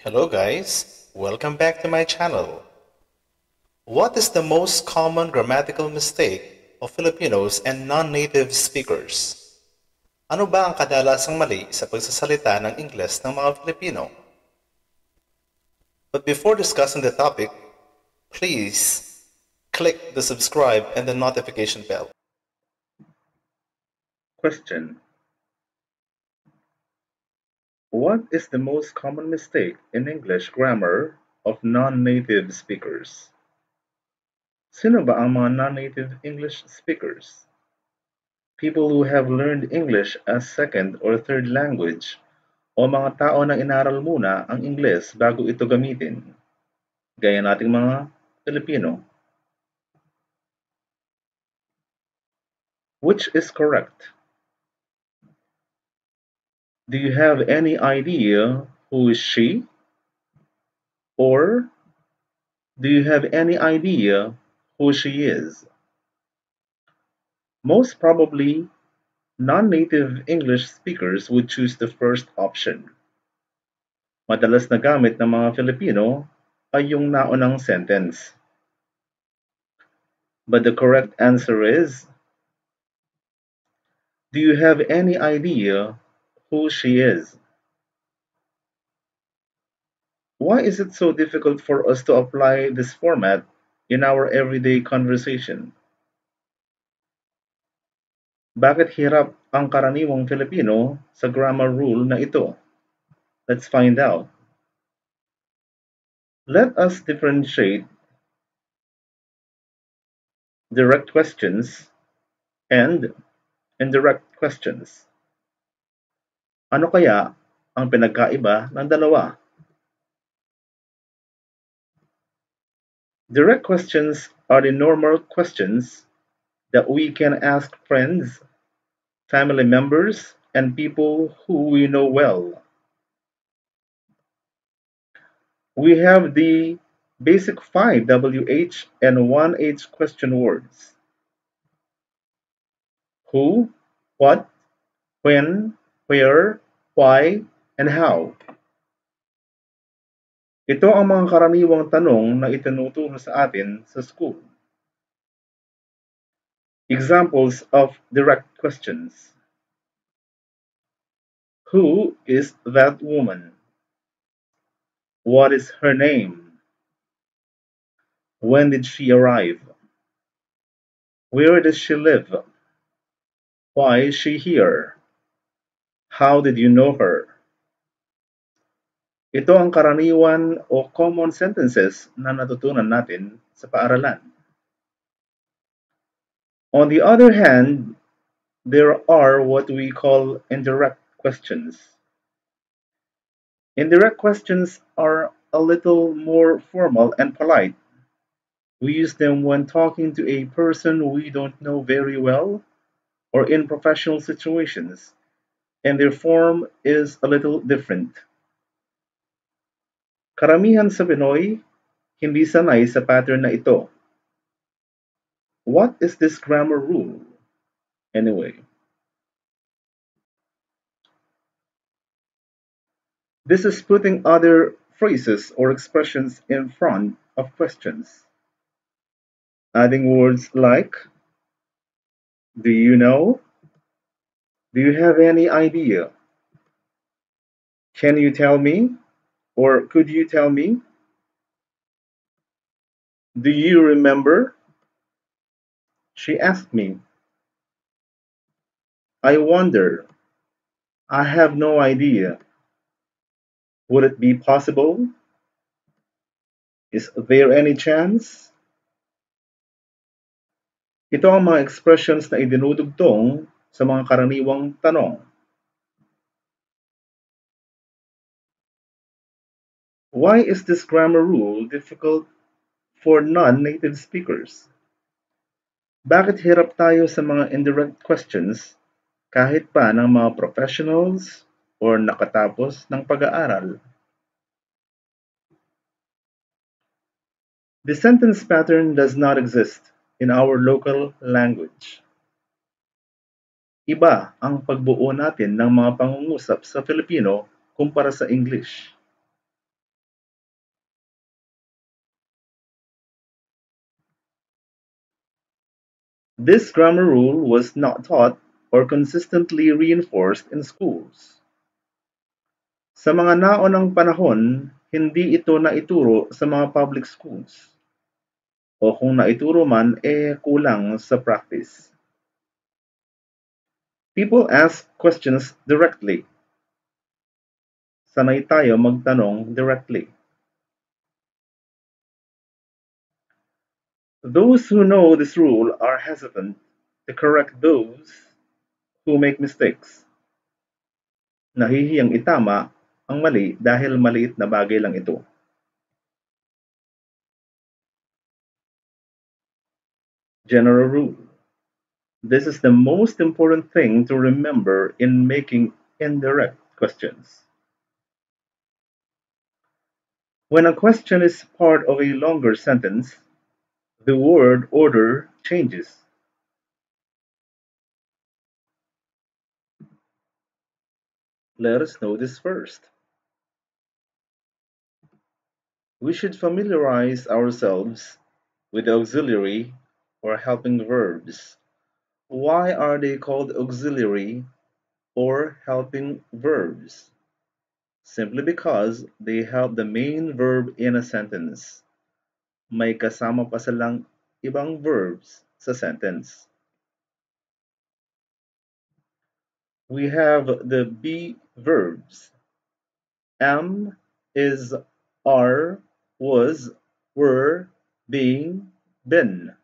Hello guys, welcome back to my channel. What is the most common grammatical mistake of Filipinos and non-native speakers? Ano ba ang kadalasang mali sa pagsasalita ng Ingles ng mga Filipino? But before discussing the topic, please click the subscribe and the notification bell. Question: What is the most common mistake in English grammar of non-native speakers? Sino ba ang mga non-native English speakers? People who have learned English as second or third language o mga tao na inaral muna ang Ingles bago ito gamitin, gaya nating mga Filipino. Which is correct? Do you have any idea who is she? Or do you have any idea who she is? Most probably, non-native English speakers would choose the first option. Madalas na gamit ng mga Filipino ay yung naunang sentence. But the correct answer is, do you have any idea who she is? Why is it so difficult for us to apply this format in our everyday conversation? Bakit hirap ang karaniwang Filipino sa grammar rule na ito? Let's find out. Let us differentiate direct questions and indirect questions. Ano kaya ang pinagkaiba ng dalawa? Direct questions are the normal questions that we can ask friends, family members, and people who we know well. We have the basic 5 WH and 1H question words. Who, what, when, where, why, and how. Ito ang mga karaniwang tanong na itinuturo sa atin sa school. Examples of direct questions. Who is that woman? What is her name? When did she arrive? Where does she live? Why is she here? How did you know her? Ito ang karaniwan o common sentences na natutunan natin sa paaralan. On the other hand, there are what we call indirect questions. Indirect questions are a little more formal and polite. We use them when talking to a person we don't know very well or in professional situations, and their form is a little different. Karamihan sa Pinoy, hindi sanay sa pattern na ito. What is this grammar rule, anyway? This is putting other phrases or expressions in front of questions. Adding words like, do you know? Do you have any idea? Can you tell me? Or could you tell me? Do you remember? She asked me. I wonder. I have no idea. Would it be possible? Is there any chance? Ito ang mga expressions na idinudugtong sa mga karaniwang tanong. Why is this grammar rule difficult for non-native speakers? Bakit hirap tayo sa mga indirect questions kahit pa ng mga professionals or nakatapos ng pag-aaral? The sentence pattern does not exist in our local language. Iba ang pagbuo natin ng mga pangungusap sa Filipino kumpara sa English. This grammar rule was not taught or consistently reinforced in schools. Sa mga naunang panahon, hindi ito naituro sa mga public schools. O kung naituro man, kulang sa practice. People ask questions directly. Sanay tayo magtanong directly. Those who know this rule are hesitant to correct those who make mistakes. Nahihiyang itama ang mali dahil maliit na bagay lang ito. General rule. This is the most important thing to remember in making indirect questions. When a question is part of a longer sentence, the word order changes. Let us know this first. We should familiarize ourselves with the auxiliary or helping verbs. Why are they called auxiliary or helping verbs? Simply because they help the main verb in a sentence. May kasama pa silang ibang verbs sa sentence. We have the be verbs. Am, is, are, was, were, being, been.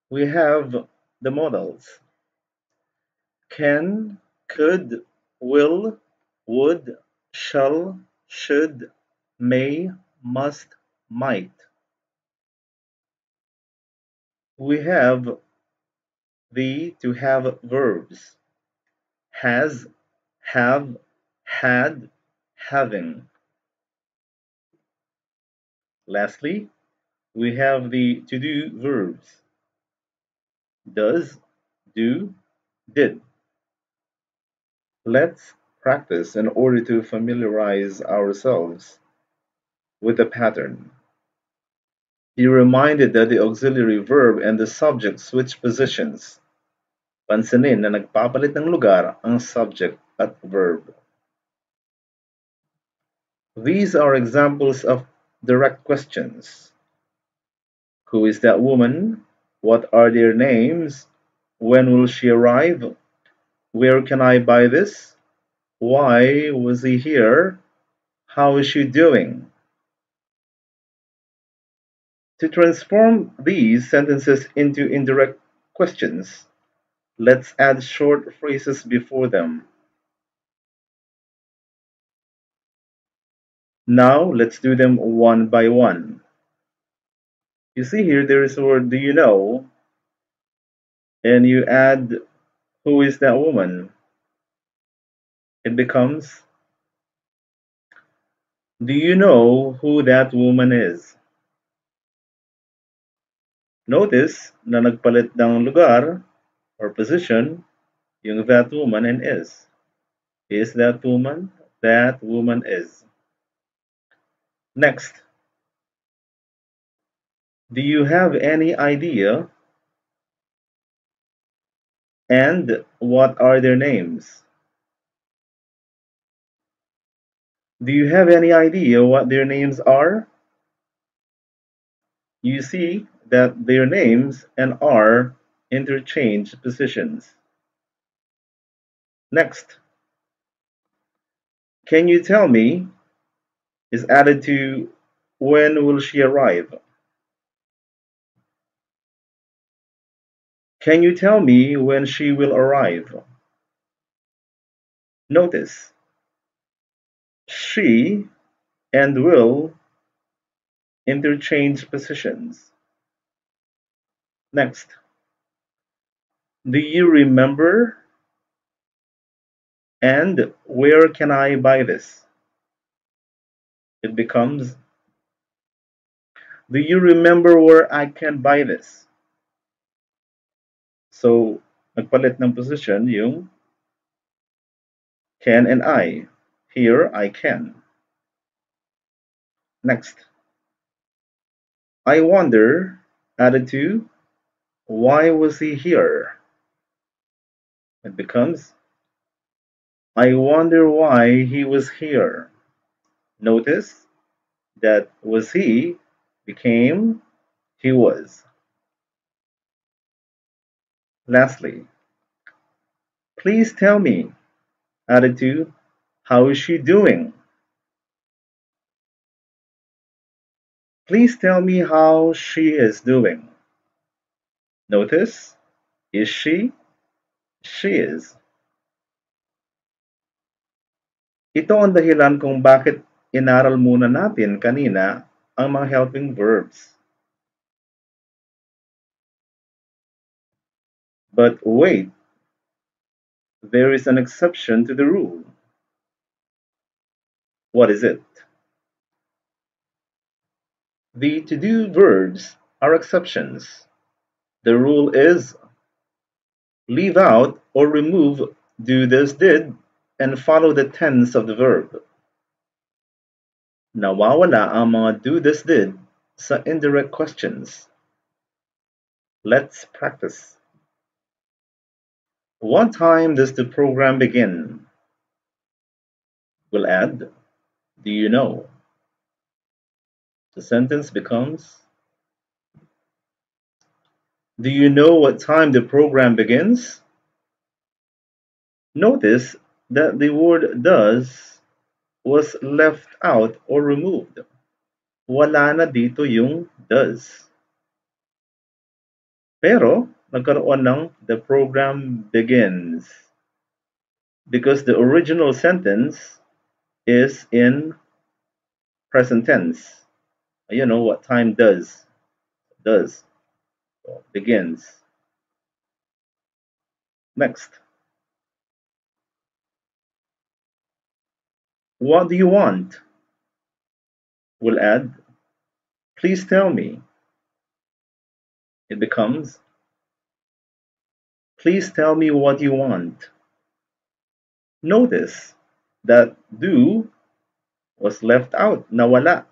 We have the modals. Can, could, will, would, shall, should, may, must, might. We have the to have verbs. Has, have, had, having. Lastly, we have the to do verbs. Does, do, did. Let's practice in order to familiarize ourselves with the pattern. Be reminded that the auxiliary verb and the subject switch positions. Pansinin na nagpapalit ng lugar ang subject at verb. These are examples of direct questions. Who is that woman? What are their names? When will she arrive? Where can I buy this? Why was he here? How is she doing? To transform these sentences into indirect questions, let's add short phrases before them. Now, let's do them one by one. You see here, there is a word, do you know? And you add, who is that woman? It becomes, do you know who that woman is? Notice na nagpalit ng lugar or position yung that woman and is. Is that woman? That woman is. Next, do you have any idea? And what are their names? Do you have any idea what their names are? You see that their names and are interchange positions. Next, can you tell me is added to when will she arrive? Can you tell me when she will arrive? Notice, she and will interchange positions. Next, do you remember? And where can I buy this? It becomes, do you remember where I can buy this? So, nagpalit ng position yung can and I. Here, I can. Next, I wonder Added to, why was he here? It becomes, I wonder why he was here. Notice that was he became he was. Lastly, please tell me. Added to, how is she doing? Please tell me how she is doing. Notice, is she? She is. Ito ang dahilan kung bakit inaral muna natin kanina ang mga helping verbs. But wait, there is an exception to the rule. What is it? The to-do verbs are exceptions. The rule is leave out or remove do, this, did, and follow the tense of the verb. Nawawala ang mga do, this, did sa indirect questions. Let's practice. What time does the program begin? We'll add, do you know? The sentence becomes, do you know what time the program begins? Notice that the word does was left out or removed. Wala na dito yung does. Pero nagkaroon ng the program begins because the original sentence is in present tense. You know what time does. Does. So, begins. Next. What do you want? We'll add, please tell me. It becomes, please tell me what you want. Notice that do was left out, nawala.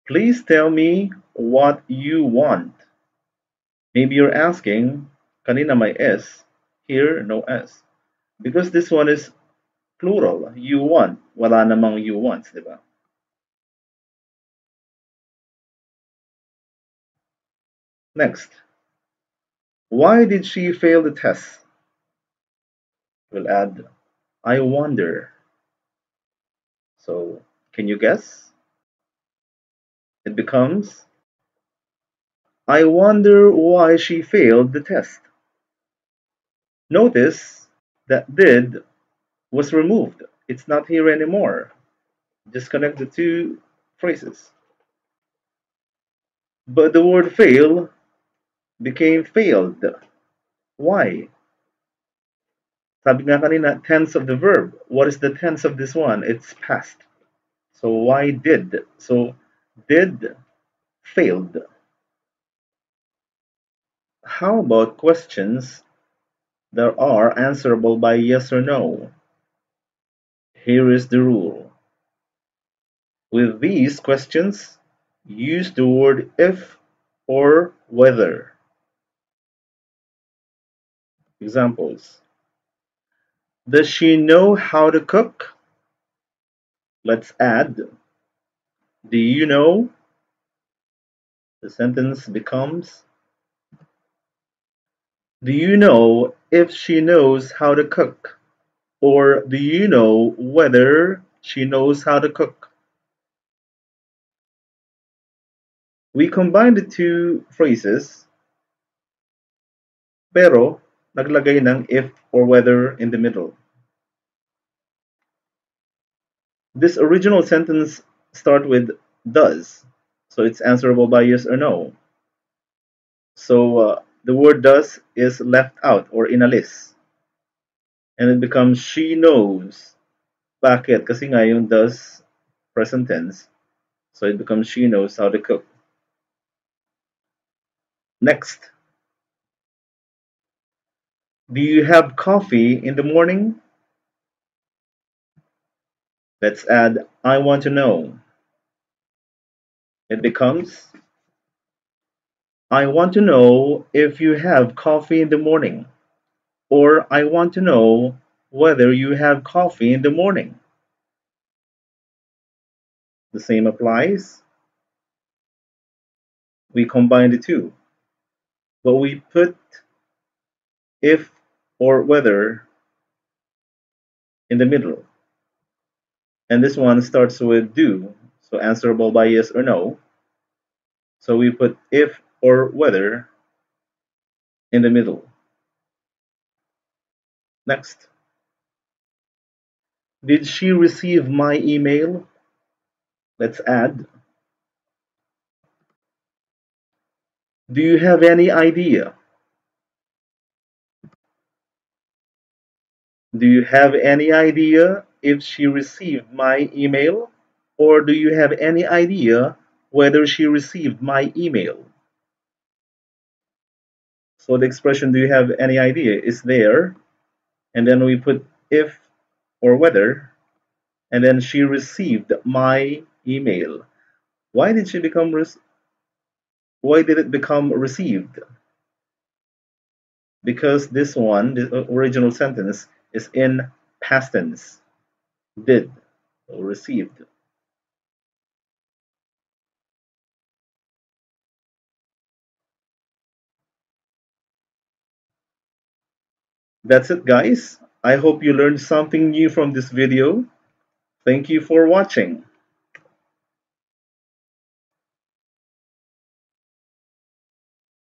Please tell me what you want. Maybe you're asking, kanina may S, here no S. Because this one is plural, you want. Wala namang you wants, di ba? Next, why did she fail the test? We'll add, I wonder. So, can you guess? It becomes, I wonder why she failed the test. Notice that did was removed. It's not here anymore. Just connect the two phrases. But the word fail became failed. Why? Sabi nga kanina, tense of the verb. What is the tense of this one? It's past. So why did? So did failed. How about questions that are answerable by yes or no? Here is the rule. With these questions, use the word if or whether. Examples. Does she know how to cook? Let's add, do you know? The sentence becomes, do you know if she knows how to cook? Or do you know whether she knows how to cook? We combine the two phrases, pero naglagay ng if or whether in the middle. This original sentence starts with does, so it's answerable by yes or no. So the word does is left out or inalis. And it becomes she knows. Bakit? Kasi nga yung does present tense. So it becomes she knows how to cook. Next. Do you have coffee in the morning? Let's add I want to know. It becomes I want to know if you have coffee in the morning. Or I want to know whether you have coffee in the morning. The same applies. We combine the two, but we put if or whether in the middle. And this one starts with do, so answerable by yes or no. So we put if or whether in the middle. Next. Did she receive my email? Let's add. Do you have any idea? Do you have any idea if she received my email? Or do you have any idea whether she received my email? So the expression do you have any idea is there, and then we put if or whether, and then she received my email. Why did she become why did it become received? Because this one, the original sentence, is in past tense. Did or received. That's it, guys. I hope you learned something new from this video. Thank you for watching.